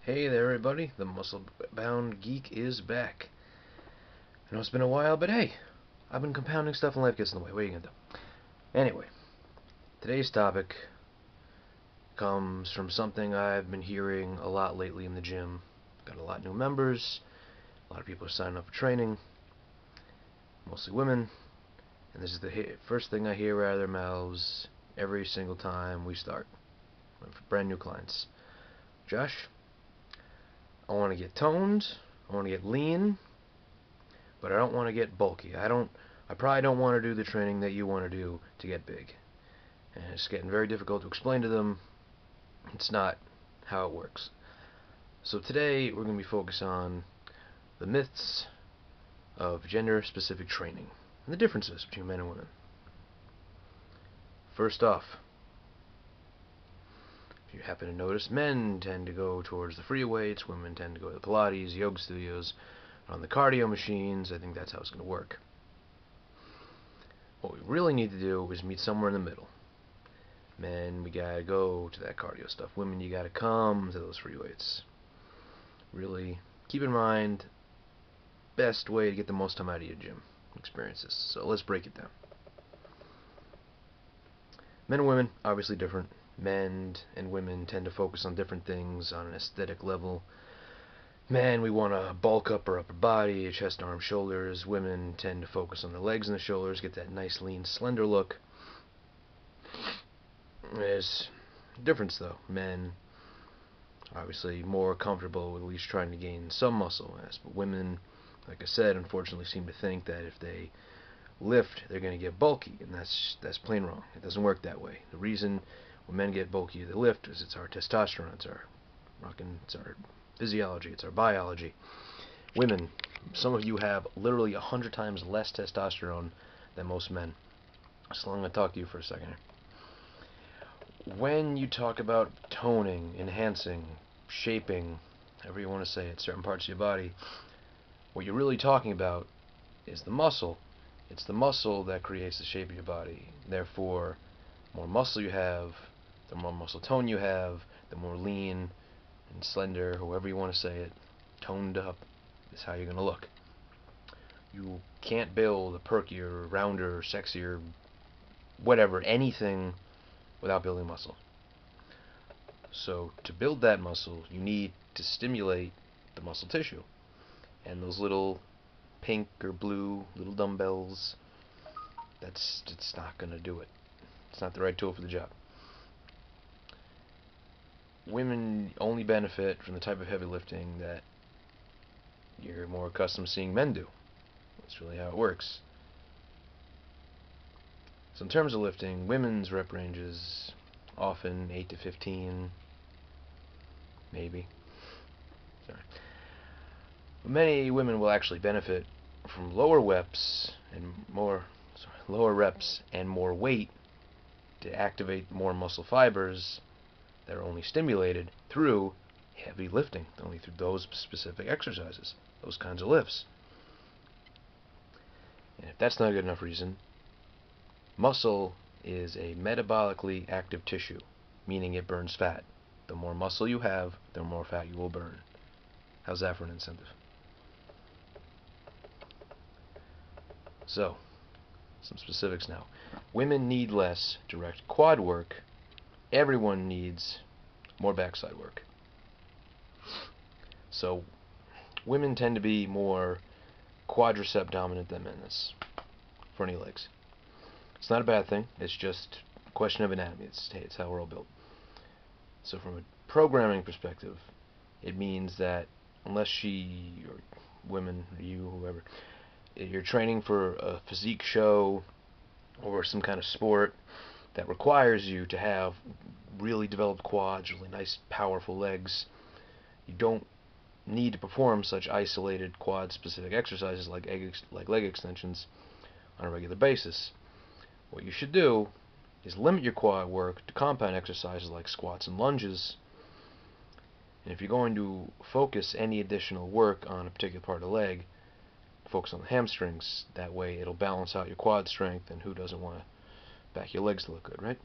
Hey there, everybody. The muscle-bound geek is back. I know it's been a while, but hey, I've been compounding stuff and life gets in the way. What are you gonna do? Anyway, today's topic comes from something I've been hearing a lot lately in the gym. Got a lot of new members. A lot of people are signing up for training, mostly women. And this is the first thing I hear out of their mouths every single time we start. For brand new clients. Josh, I want to get toned. I want to get lean. But I don't want to get bulky. I probably don't want to do the training that you want to do to get big. And it's getting very difficult to explain to them. It's not how it works. So today we're going to be focused on the myths of gender-specific training and the differences between men and women. First off, if you happen to notice, men tend to go towards the free weights, women tend to go to the Pilates, yoga studios, on the cardio machines. I think that's how it's going to work. What we really need to do is meet somewhere in the middle. Men, we gotta go to that cardio stuff. Women, you gotta come to those free weights. Really keep in mind, best way to get the most time out of your gym experiences. So let's break it down. Men and women, obviously different. Men and women tend to focus on different things on an aesthetic level. Men, we want to bulk up our upper body, chest, arms, shoulders. Women tend to focus on the legs and the shoulders, get that nice, lean, slender look. There's a difference, though. Men, obviously, more comfortable with at least trying to gain some muscle mass. But women, like I said, unfortunately seem to think that if they lift, they're going to get bulky, and that's plain wrong. It doesn't work that way. The reason when men get bulky, they lift, is it's our testosterone, it's our physiology, it's our biology. Women, some of you have literally 100 times less testosterone than most men. So I'm going to talk to you for a second here. When you talk about toning, enhancing, shaping, however you want to say it, certain parts of your body, what you're really talking about is the muscle. It's the muscle that creates the shape of your body. Therefore, the more muscle you have, the more muscle tone you have, the more lean and slender, however you want to say it, toned up, is how you're going to look. You can't build a perkier, rounder, sexier, whatever, anything without building muscle. So to build that muscle, you need to stimulate the muscle tissue. And those little pink or blue little dumbbells, it's not going to do it. It's not the right tool for the job. Women only benefit from the type of heavy lifting that you're more accustomed to seeing men do. That's really how it works. So in terms of lifting, women's rep ranges often 8 to 15, maybe. Sorry. But many women will actually benefit from lower reps and more weight to activate more muscle fibers that are only stimulated through heavy lifting, only through those specific exercises, those kinds of lifts. And if that's not a good enough reason, muscle is a metabolically active tissue, meaning it burns fat. The more muscle you have, the more fat you will burn. How's that for an incentive? So, some specifics now. Women need less direct quad work. Everyone needs more backside work. So, women tend to be more quadricep dominant than men for any legs. It's not a bad thing. It's just a question of anatomy. It's how we're all built. So from a programming perspective, it means that unless she or women or you, whoever, you're training for a physique show or some kind of sport that requires you to have really developed quads, really nice, powerful legs, you don't need to perform such isolated quad-specific exercises like leg extensions on a regular basis. What you should do is limit your quad work to compound exercises like squats and lunges. And if you're going to focus any additional work on a particular part of the leg, focus on the hamstrings. That way it'll balance out your quad strength, and who doesn't want to back your legs to look good, right?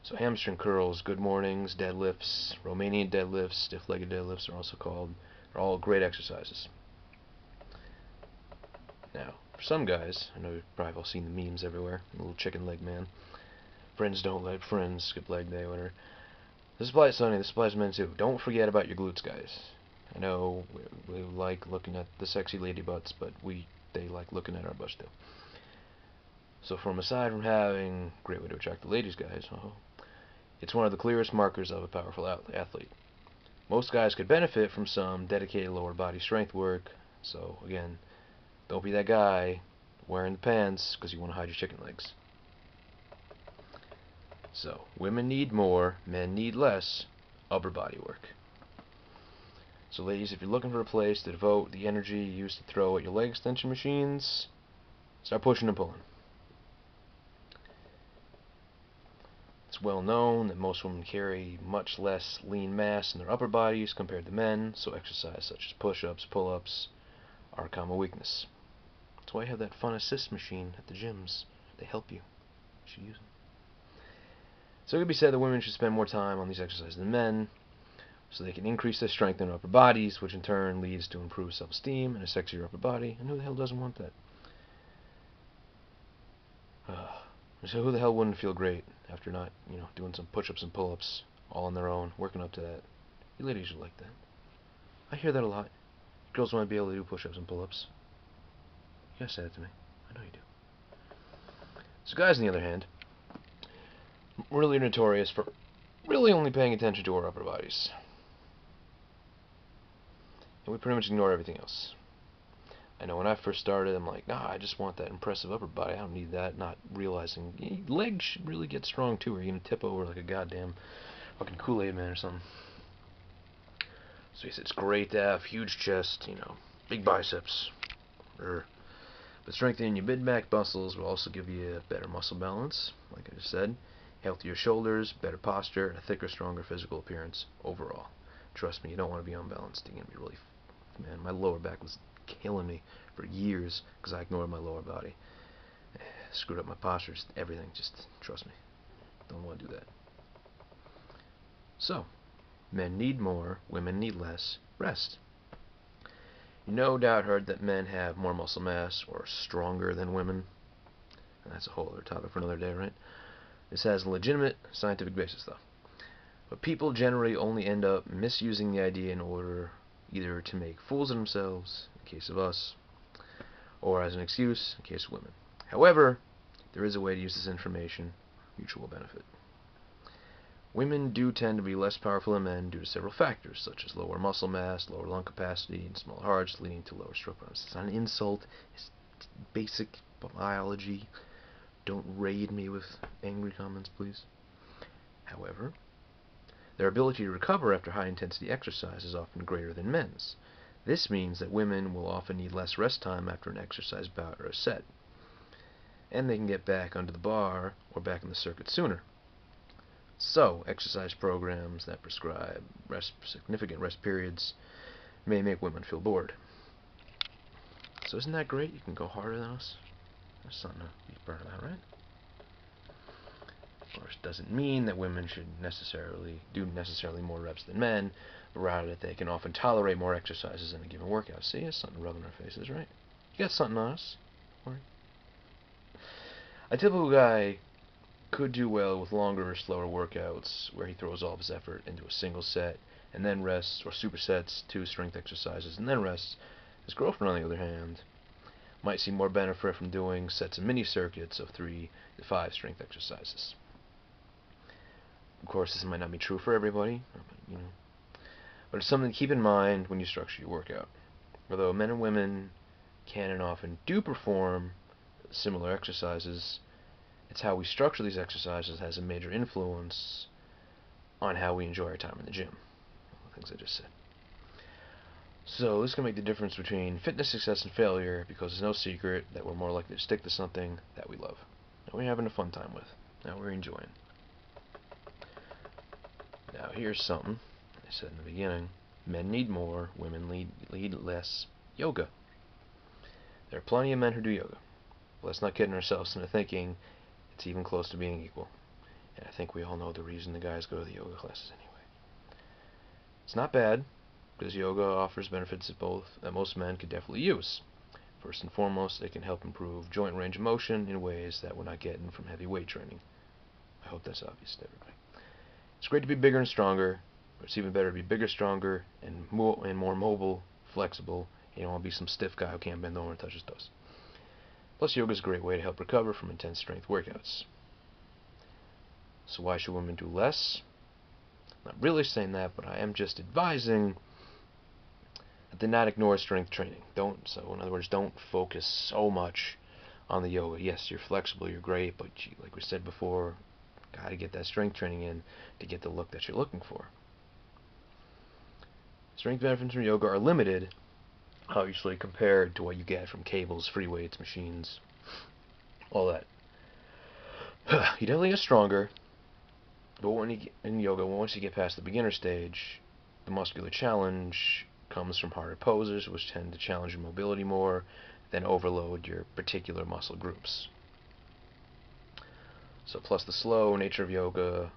So hamstring curls, good mornings, deadlifts, Romanian deadlifts, stiff-legged deadlifts are also called. They're all great exercises. Now, for some guys, I know you've probably all seen the memes everywhere, the little chicken leg man. Friends don't let friends skip leg day, whatever. This applies, Sonny, this applies to men too. Don't forget about your glutes, guys. I know we like looking at the sexy lady butts, but they like looking at our butts too. So aside from having a great way to attract the ladies, guys, it's one of the clearest markers of a powerful athlete. Most guys could benefit from some dedicated lower body strength work. So again, don't be that guy wearing the pants because you want to hide your chicken legs. So women need more, men need less upper body work. So ladies, if you're looking for a place to devote the energy you used to throw at your leg extension machines, start pushing and pulling. It's well known that most women carry much less lean mass in their upper bodies compared to men, so exercise such as push-ups, pull-ups are a common weakness. That's why I have that fun assist machine at the gyms. They help you. You should use them. So it could be said that women should spend more time on these exercises than men, so they can increase their strength in their upper bodies, which in turn leads to improved self-esteem and a sexier upper body. And who the hell doesn't want that? So who the hell wouldn't feel great after not, doing some push-ups and pull-ups all on their own, working up to that? You ladies should like that. I hear that a lot. Girls want to be able to do push-ups and pull-ups. You gotta say that to me. I know you do. So guys, on the other hand, really notorious for really only paying attention to our upper bodies. And we pretty much ignore everything else. I know when I first started, I'm like, nah, I just want that impressive upper body. I don't need that. Not realizing legs should really get strong too, or you're gonna tip over like a goddamn fucking Kool-Aid man or something. So yes, it's great to have huge chest, big biceps, but strengthening your mid-back muscles will also give you a better muscle balance, like I just said, healthier shoulders, better posture, and a thicker, stronger physical appearance overall. Trust me, you don't want to be unbalanced. You're gonna be really, man. My lower back was killing me for years because I ignored my lower body. Screwed up my posture, just everything. Just trust me. Don't want to do that. So, men need more, women need less rest. You no doubt heard that men have more muscle mass or are stronger than women. And that's a whole other topic for another day, right? This has a legitimate scientific basis, though. But people generally only end up misusing the idea in order either to make fools of themselves, in case of us, or as an excuse, in case of women. However, there is a way to use this information for mutual benefit. Women do tend to be less powerful than men due to several factors, such as lower muscle mass, lower lung capacity, and smaller hearts, leading to lower stroke runs. It's not an insult. It's basic biology. Don't raid me with angry comments, please. However, their ability to recover after high-intensity exercise is often greater than men's. This means that women will often need less rest time after an exercise bout or a set, and they can get back under the bar or back in the circuit sooner. So, exercise programs that prescribe significant rest periods may make women feel bored. So isn't that great? You can go harder than us. That's something to be proud about, right? Of course, doesn't mean that women should do more reps than men, but rather that they can often tolerate more exercises in a given workout. See, it's something rubbing our faces, right? You got something on us. Don't worry. A typical guy could do well with longer or slower workouts where he throws all of his effort into a single set and then rests, or supersets, 2 strength exercises and then rests. His girlfriend, on the other hand, might see more benefit from doing sets of mini circuits of 3 to 5 strength exercises. Of course, this might not be true for everybody, but it's something to keep in mind when you structure your workout. Although men and women can and often do perform similar exercises, it's how we structure these exercises has a major influence on how we enjoy our time in the gym. All the things I just said. So this can make the difference between fitness success and failure, because it's no secret that we're more likely to stick to something that we love, that we're having a fun time with, that we're enjoying. Now here's something I said in the beginning. Men need more, women need less yoga. There are plenty of men who do yoga. But let's not kid ourselves into thinking it's even close to being equal. And I think we all know the reason the guys go to the yoga classes anyway. It's not bad, because yoga offers benefits that most men could definitely use. First and foremost, it can help improve joint range of motion in ways that we're not getting from heavy weight training. I hope that's obvious to everybody. It's great to be bigger and stronger, but it's even better to be bigger, stronger, and more mobile, flexible. You don't want to be some stiff guy who can't bend over and touch his toes. Plus, yoga is a great way to help recover from intense strength workouts. So why should women do less? I'm not really saying that, but I am just advising that they not ignore strength training. So in other words, don't focus so much on the yoga. Yes, you're flexible, you're great, but like we said before, got to get that strength training in to get the look that you're looking for. Strength benefits from yoga are limited, obviously, compared to what you get from cables, free weights, machines, all that. You definitely get stronger, but when you get in yoga, once you get past the beginner stage, the muscular challenge comes from harder poses, which tend to challenge your mobility more than overload your particular muscle groups. So plus the slow nature of yoga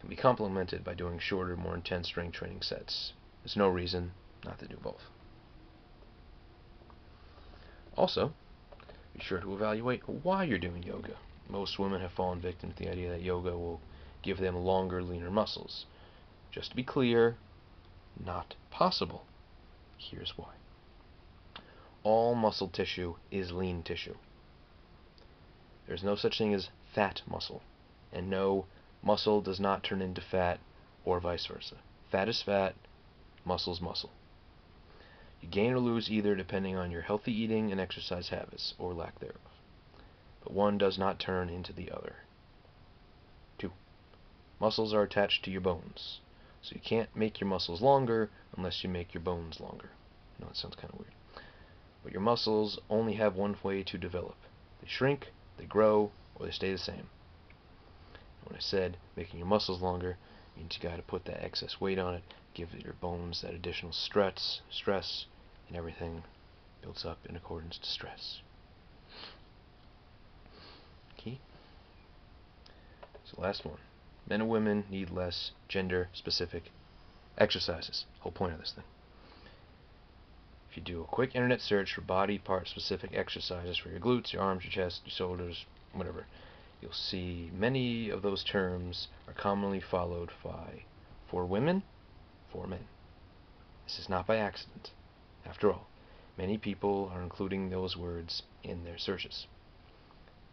can be complemented by doing shorter, more intense strength training sets. There's no reason not to do both. Also, be sure to evaluate why you're doing yoga. Most women have fallen victim to the idea that yoga will give them longer, leaner muscles. Just to be clear, not possible. Here's why. All muscle tissue is lean tissue. There's no such thing as fat muscle. And no, muscle does not turn into fat or vice versa. Fat is fat, muscle is muscle. You gain or lose either depending on your healthy eating and exercise habits, or lack thereof. But one does not turn into the other. 2. Muscles are attached to your bones. So you can't make your muscles longer unless you make your bones longer. I know that sounds kind of weird. But your muscles only have one way to develop. They shrink, they grow, or they stay the same. When I said making your muscles longer, it means you got to put that excess weight on it, give your bones that additional stress, and everything builds up in accordance to stress. Okay? So last one. Men and women need less gender-specific exercises. Whole point of this thing. If you do a quick internet search for body part-specific exercises for your glutes, your arms, your chest, your shoulders, whatever, you'll see many of those terms are commonly followed by for women, for men. This is not by accident. After all, many people are including those words in their searches.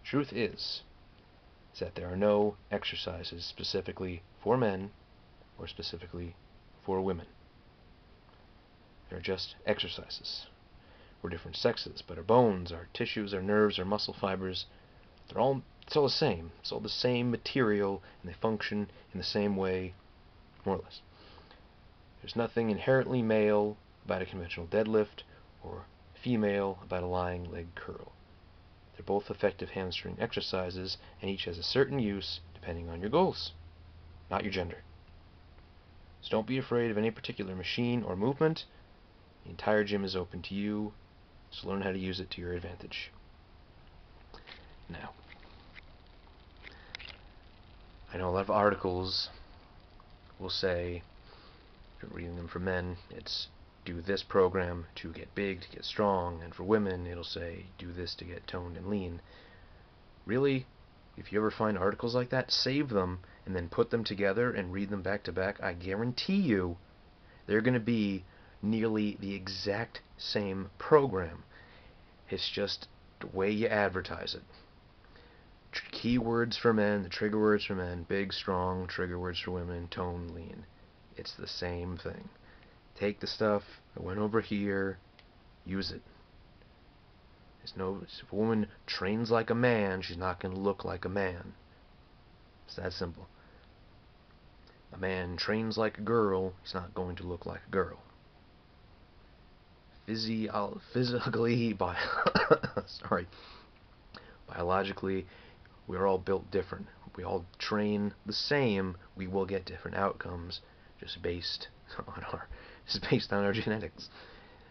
Truth is that there are no exercises specifically for men or specifically for women. They're just exercises. We're different sexes, but our bones, our tissues, our nerves, our muscle fibers, it's all the same. It's all the same material, and they function in the same way, more or less. There's nothing inherently male about a conventional deadlift, or female about a lying leg curl. They're both effective hamstring exercises, and each has a certain use depending on your goals, not your gender. So don't be afraid of any particular machine or movement. The entire gym is open to you, so learn how to use it to your advantage. Now, I know a lot of articles will say, if you're reading them for men, it's do this program to get big, to get strong, and for women, it'll say do this to get toned and lean. Really, if you ever find articles like that, save them and then put them together and read them back to back. I guarantee you they're going to be nearly the exact same program. It's just the way you advertise it. Keywords for men, the trigger words for men, big, strong, trigger words for women, tone, lean. It's the same thing. Take the stuff that went over here, use it. If a woman trains like a man, she's not going to look like a man. It's that simple. A man trains like a girl, he's not going to look like a girl. Physically, biologically, we're all built different. We all train the same, we will get different outcomes just based on our genetics.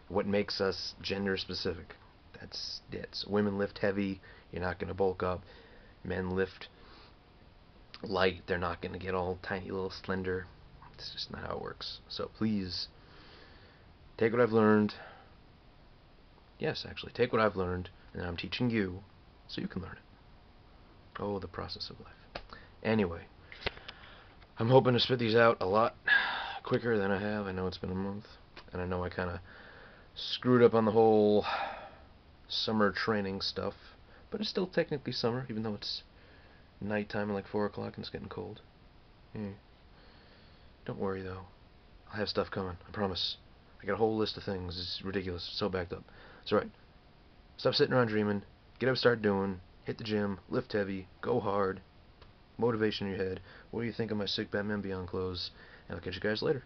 What makes us gender specific? That's it. So women lift heavy, you're not going to bulk up. Men lift light. They're not going to get all tiny little slender. It's just not how it works. So please, take what I've learned. Yes, actually, take what I've learned, and I'm teaching you, so you can learn it. Oh, the process of life. Anyway, I'm hoping to spit these out a lot quicker than I have. I know it's been a month, and I know I kind of screwed up on the whole summer training stuff, but it's still technically summer, even though it's nighttime at like 4 o'clock and it's getting cold. Don't worry, though. I'll have stuff coming, I promise. I got a whole list of things. It's ridiculous. It's so backed up. It's alright. Stop sitting around dreaming. Get up, start doing. Hit the gym. Lift heavy. Go hard. Motivation in your head. What do you think of my sick Batman Beyond clothes? And I'll catch you guys later.